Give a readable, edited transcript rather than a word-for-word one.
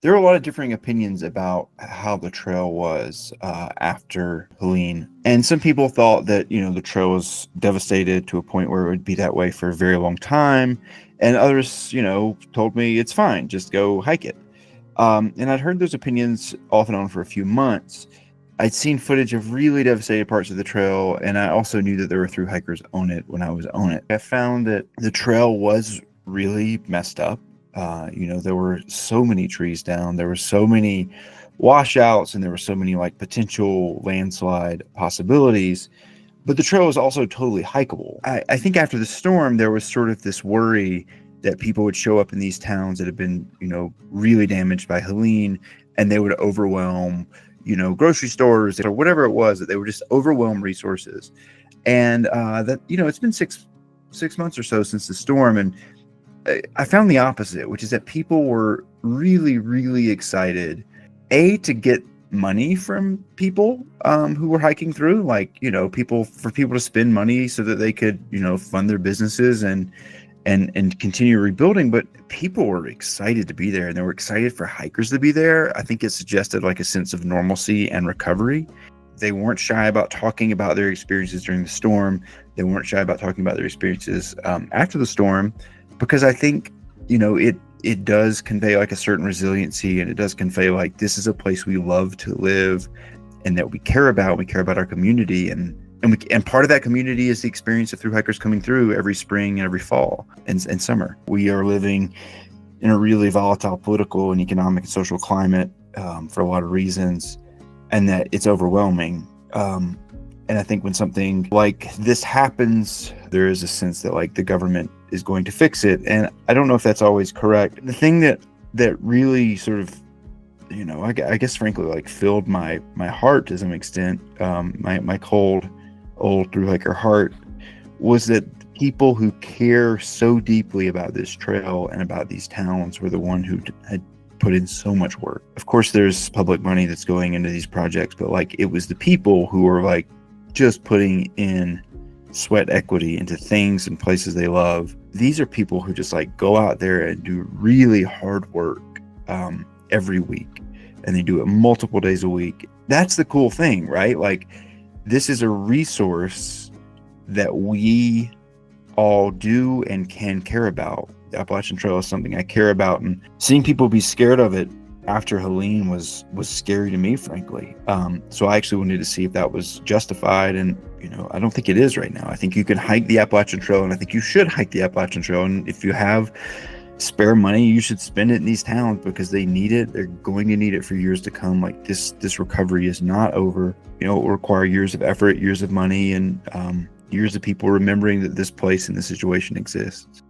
There are a lot of differing opinions about how the trail was after Helene. And some people thought that, the trail was devastated to a point where it would be that way for a very long time. And others, told me it's fine, just go hike it. And I'd heard those opinions off and on for a few months. I'd seen footage of really devastated parts of the trail, and I also knew that there were thru hikers on it when I was on it. I found that the trail was really messed up. There were so many trees down, there were so many washouts, and there were so many like potential landslide possibilities. But the trail was also totally hikeable. I think after the storm, there was sort of this worry that people would show up in these towns that had been, really damaged by Helene, and they would overwhelm, grocery stores or whatever it was, that they would just overwhelm resources. And that, it's been six months or so since the storm, and I found the opposite, which is that people were really, really excited, to get money from people who were hiking through, like, people to spend money so that they could, fund their businesses and continue rebuilding. But people were excited to be there, and they were excited for hikers to be there. I think it suggested like a sense of normalcy and recovery. They weren't shy about talking about their experiences during the storm. They weren't shy about talking about their experiences after the storm, because I think, it does convey like a certain resiliency, and it does convey like this is a place we love to live and that we care about. We care about our community, and part of that community is the experience of thru hikers coming through every spring and every fall and summer. We are living in a really volatile political and economic and social climate for a lot of reasons, and that it's overwhelming. And I think when something like this happens, there is a sense that like the government is going to fix it. And I don't know if that's always correct. The thing that really sort of, I guess frankly, like filled my heart to some extent, my cold old thru hiker heart, was that people who care so deeply about this trail and about these towns were the one who had put in so much work. Of course, there's public money that's going into these projects, but like it was the people who were like just putting in sweat equity into things and places they love. These are people who just like go out there and do really hard work every week, and they do it multiple days a week. That's the cool thing, right? Like, this is a resource that we all do and can care about. The Appalachian Trail is something I care about, and seeing people be scared of it after Helene was scary to me, frankly. So I actually wanted to see if that was justified, and I don't think it is right now. I think you can hike the Appalachian Trail, and I think you should hike the Appalachian Trail, and if you have spare money, you should spend it in these towns because they need it. They're going to need it for years to come. Like this recovery is not over. It will require years of effort, years of money, and years of people remembering that this place and this situation exists.